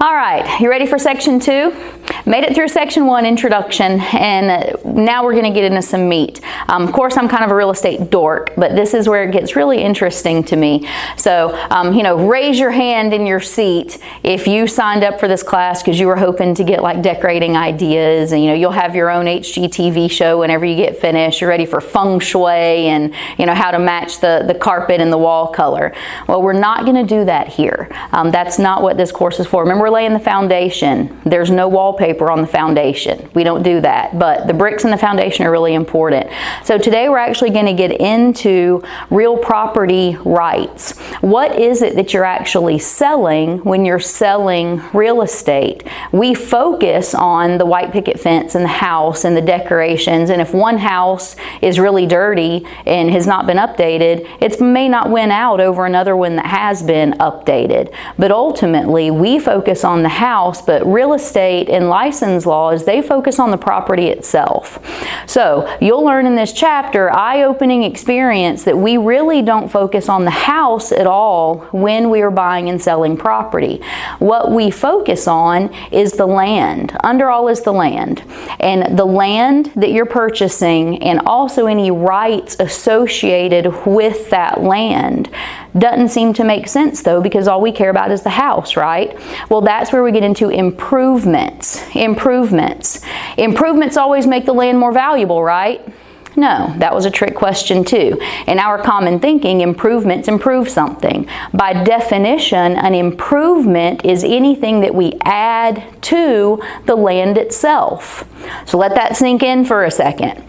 All right, you ready for section 2? Made it through section 1, introduction, and now we're going to get into some meat. Of course, I'm kind of a real estate dork, but this is where it gets really interesting to me. So, raise your hand in your seat if you signed up for this class because you were hoping to get like decorating ideas, and you'll have your own HGTV show whenever you get finished. You're ready for feng shui and how to match the carpet and the wall color. Well, we're not going to do that here. That's not what this course is for. Remember, we're laying the foundation. There's no wallpaper on the foundation. We don't do that, but the bricks in the foundation are really important. So today we're actually going to get into real property rights. What is it that you're actually selling when you're selling real estate? We focus on the white picket fence and the house and the decorations, and if one house is really dirty and has not been updated, it may not win out over another one that has been updated. But ultimately, we focus on the house, but real estate and license laws, they focus on the property itself. So you'll learn in this chapter, eye-opening experience, that we really don't focus on the house at all when we are buying and selling property. What we focus on is the land. Under all is the land. And the land that you're purchasing and also any rights associated with that land. Doesn't seem to make sense though, because all we care about is the house, right? Well, that's where we get into improvements. Improvements always make the land more valuable, right? No, that was a trick question too. In our common thinking, improvements improve something. By definition, an improvement is anything that we add to the land itself. So let that sink in for a second.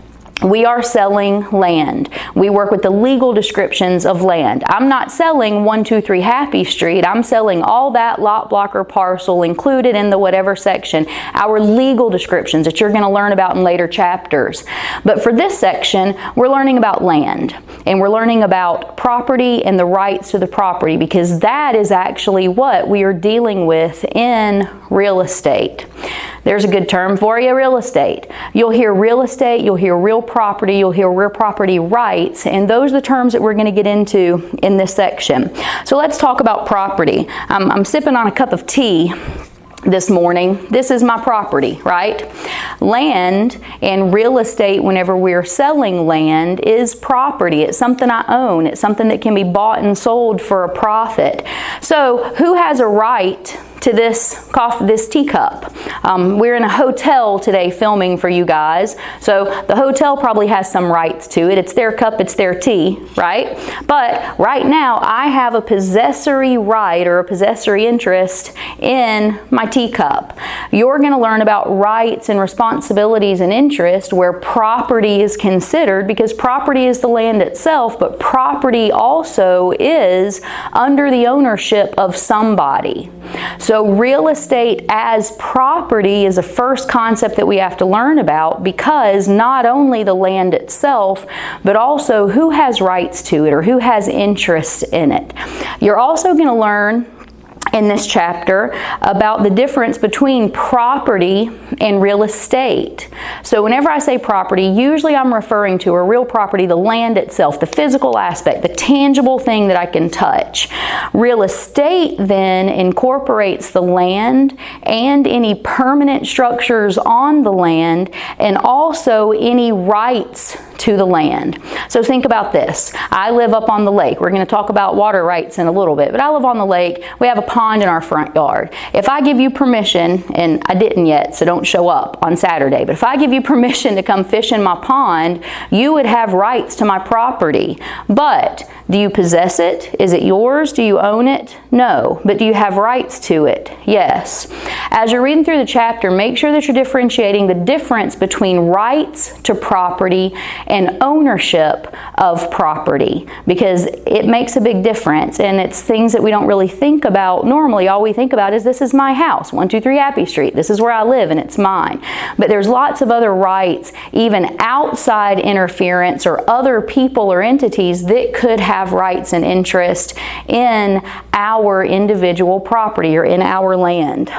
We are selling land. We work with the legal descriptions of land. I'm not selling 123 Happy Street. I'm selling all that lot, block, or parcel included in the whatever section. Our legal descriptions that you're going to learn about in later chapters. But for this section, we're learning about land. And we're learning about property and the rights to the property, because that is actually what we are dealing with in real estate. There's a good term for you, real estate. You'll hear real estate, you'll hear real property, you'll hear real property rights, and those are the terms that we're going to get into in this section. So let's talk about property. I'm sipping on a cup of tea this morning. This is my property, right? Land and real estate, whenever we're selling land, is property. It's something I own. It's something that can be bought and sold for a profit. So who has a right to this teacup? We're in a hotel today filming for you guys, so the hotel probably has some rights to it. It's their cup, it's their tea, right? But right now I have a possessory right or a possessory interest in my teacup. You're going to learn about rights and responsibilities and interest where property is considered, because property is the land itself, but property also is under the ownership of somebody. So real estate as property is a first concept that we have to learn about, because not only the land itself, but also who has rights to it or who has interest in it. You're also going to learn in this chapter about the difference between property and real estate. So whenever I say property, usually I'm referring to a real property, the land itself, the physical aspect, the tangible thing that I can touch. Real estate then incorporates the land and any permanent structures on the land, and also any rights to the land. So think about this. I live up on the lake. We're going to talk about water rights in a little bit, but I live on the lake. We have a pond in our front yard. If I give you permission, and I didn't yet, so don't show up on Saturday, but if I give you permission to come fish in my pond, you would have rights to my property. But do you possess it? Is it yours? Do you own it? No. But do you have rights to it? Yes. As you're reading through the chapter, make sure that you're differentiating the difference between rights to property and ownership of property, because it makes a big difference, and it's things that we don't really think about normally. All we think about is, this is my house, 123 Happy Street. This is where I live and it's mine. But there's lots of other rights, even outside interference or other people or entities that could have rights and interest in our individual property or in our land.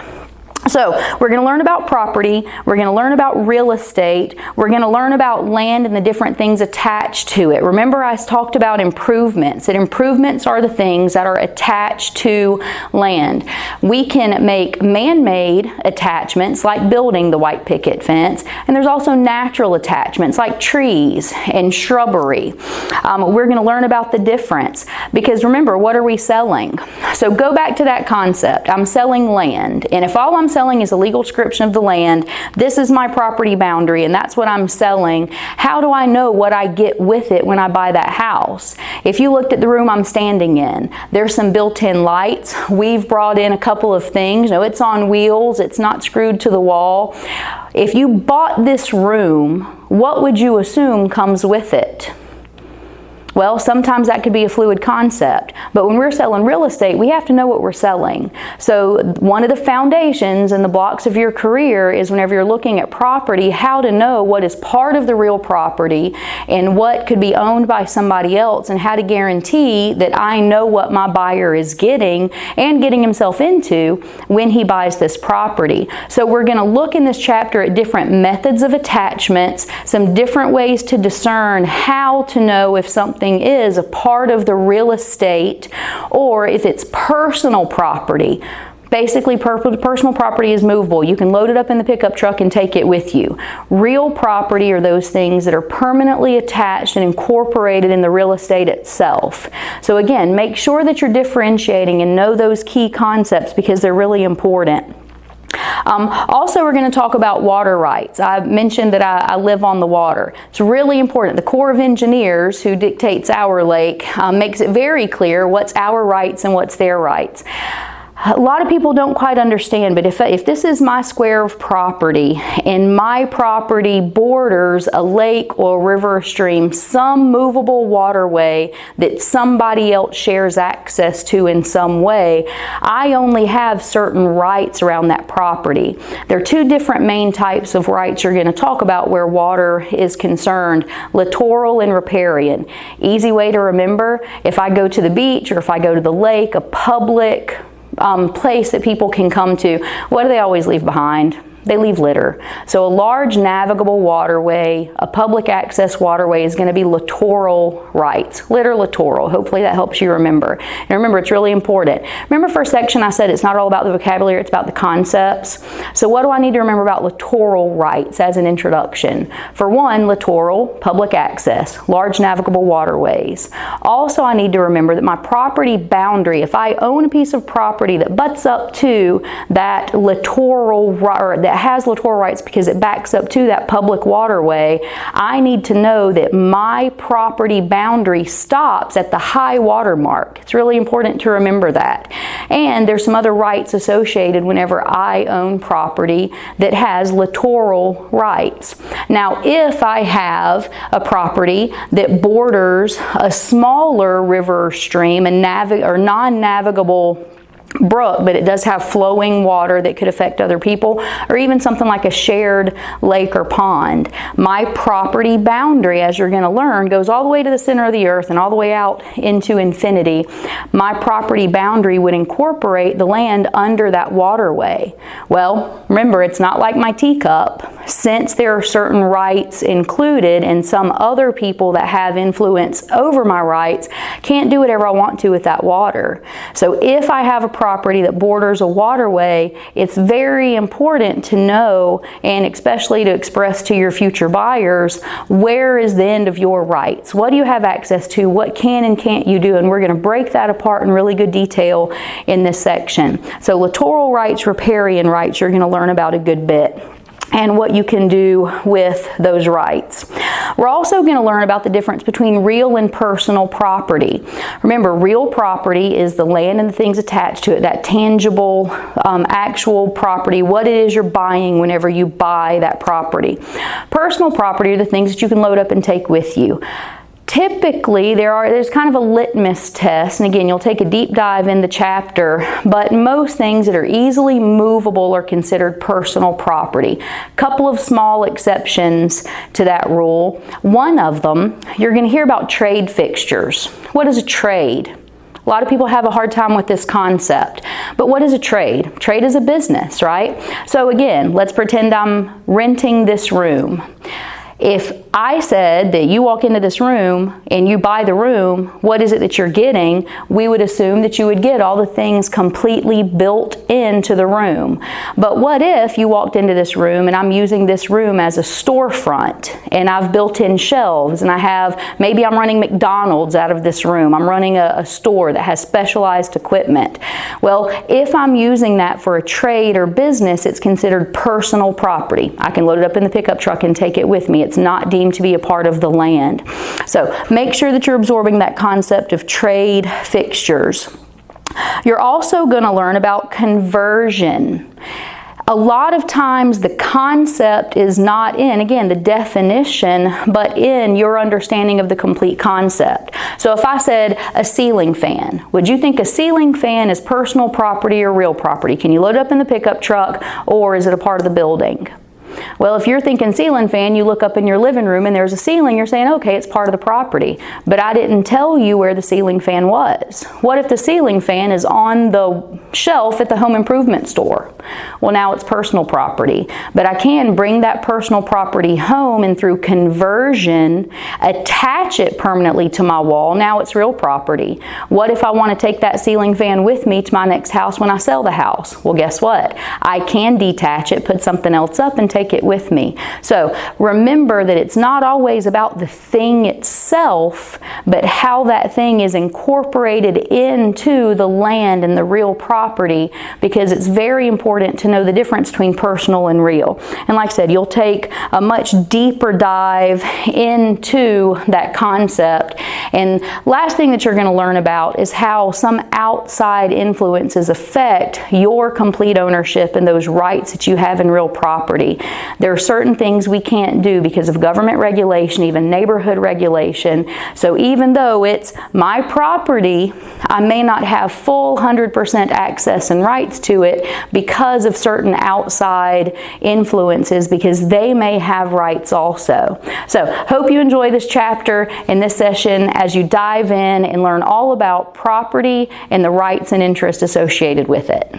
So we're going to learn about property, we're going to learn about real estate, we're going to learn about land and the different things attached to it. Remember I talked about improvements, that improvements are the things that are attached to land. We can make man-made attachments like building the white picket fence, and there's also natural attachments like trees and shrubbery. We're going to learn about the difference, because remember, what are we selling? So go back to that concept. I'm selling land, and if all I'm selling is a legal description of the land, this is my property boundary and that's what I'm selling. How do I know what I get with it when I buy that house? If you looked at the room I'm standing in, there's some built-in lights. We've brought in a couple of things. You know, it's on wheels, it's not screwed to the wall. If you bought this room, what would you assume comes with it? Well, sometimes that could be a fluid concept, but when we're selling real estate, we have to know what we're selling. So one of the foundations and the blocks of your career is, whenever you're looking at property, how to know what is part of the real property and what could be owned by somebody else, and how to guarantee that I know what my buyer is getting and getting himself into when he buys this property. So we're going to look in this chapter at different methods of attachments, some different ways to discern how to know if something is a part of the real estate or if it's personal property. Basically, personal property is movable. You can load it up in the pickup truck and take it with you. Real property are those things that are permanently attached and incorporated in the real estate itself. So again, make sure that you're differentiating and know those key concepts, because they're really important. Also, we're going to talk about water rights. I mentioned that I live on the water. It's really important. The Corps of Engineers, who dictates our lake, makes it very clear what's our rights and what's their rights. A lot of people don't quite understand, but if this is my square of property and my property borders a lake or river or stream, some movable waterway that somebody else shares access to in some way, I only have certain rights around that property. There are two different main types of rights you're going to talk about where water is concerned: littoral and riparian. Easy way to remember: if I go to the beach or if I go to the lake, a public place that people can come to, what do they always leave behind? They leave litter. So a large navigable waterway, a public access waterway, is going to be littoral rights. Litter, littoral. Hopefully that helps you remember. And remember, it's really important. Remember, first section I said it's not all about the vocabulary, it's about the concepts. So what do I need to remember about littoral rights as an introduction? For one, littoral, public access, large navigable waterways. Also, I need to remember that my property boundary, if I own a piece of property that butts up to that littoral, or that has littoral rights because it backs up to that public waterway, I need to know that my property boundary stops at the high water mark. It's really important to remember that. And there's some other rights associated whenever I own property that has littoral rights. Now, if I have a property that borders a smaller river or stream, a non-navigable brook, but it does have flowing water that could affect other people, or even something like a shared lake or pond, my property boundary, as you're going to learn, goes all the way to the center of the earth and all the way out into infinity. My property boundary would incorporate the land under that waterway. Well, remember, it's not like my teacup. Since there are certain rights included, and some other people that have influence over my rights can't do whatever I want to with that water. So if I have a property that borders a waterway, it's very important to know, and especially to express to your future buyers, where is the end of your rights? What do you have access to? What can and can't you do? And we're going to break that apart in really good detail in this section. So littoral rights, riparian rights, you're going to learn about a good bit, and what you can do with those rights. We're also going to learn about the difference between real and personal property. Remember, real property is the land and the things attached to it, that tangible, actual property, what it is you're buying whenever you buy that property. Personal property are the things that you can load up and take with you. Typically, there's kind of a litmus test, and again, you'll take a deep dive in the chapter, but most things that are easily movable are considered personal property. A couple of small exceptions to that rule. One of them, you're going to hear about trade fixtures. What is a trade? A lot of people have a hard time with this concept. But what is a trade? Trade is a business, right? So again, let's pretend I'm renting this room. If I said that you walk into this room and you buy the room, what is it that you're getting? We would assume that you would get all the things completely built into the room. But what if you walked into this room and I'm using this room as a storefront and I've built in shelves and maybe I'm running McDonald's out of this room. I'm running a store that has specialized equipment. Well, if I'm using that for a trade or business, it's considered personal property. I can load it up in the pickup truck and take it with me. It's not deemed to be a part of the land. So make sure that you're absorbing that concept of trade fixtures. You're also going to learn about conversion. A lot of times the concept is not in, again, the definition, but in your understanding of the complete concept. So if I said a ceiling fan, would you think a ceiling fan is personal property or real property? Can you load it up in the pickup truck, or is it a part of the building? Well, if you're thinking ceiling fan, you look up in your living room and there's a ceiling, you're saying, okay, it's part of the property. But I didn't tell you where the ceiling fan was. What if the ceiling fan is on the shelf at the home improvement store? Well, now it's personal property. But I can bring that personal property home and through conversion, attach it permanently to my wall. Now it's real property. What if I want to take that ceiling fan with me to my next house when I sell the house? Well, guess what? I can detach it, put something else up, and take it with me. So remember that it's not always about the thing itself, but how that thing is incorporated into the land and the real property, because it's very important to know the difference between personal and real. And like I said, you'll take a much deeper dive into that concept. And last thing that you're going to learn about is how some outside influences affect your complete ownership and those rights that you have in real property. There are certain things we can't do because of government regulation, even neighborhood regulation. So even though it's my property, I may not have full 100% access and rights to it because of certain outside influences, because they may have rights also. So hope you enjoy this chapter in this session as you dive in and learn all about property and the rights and interests associated with it.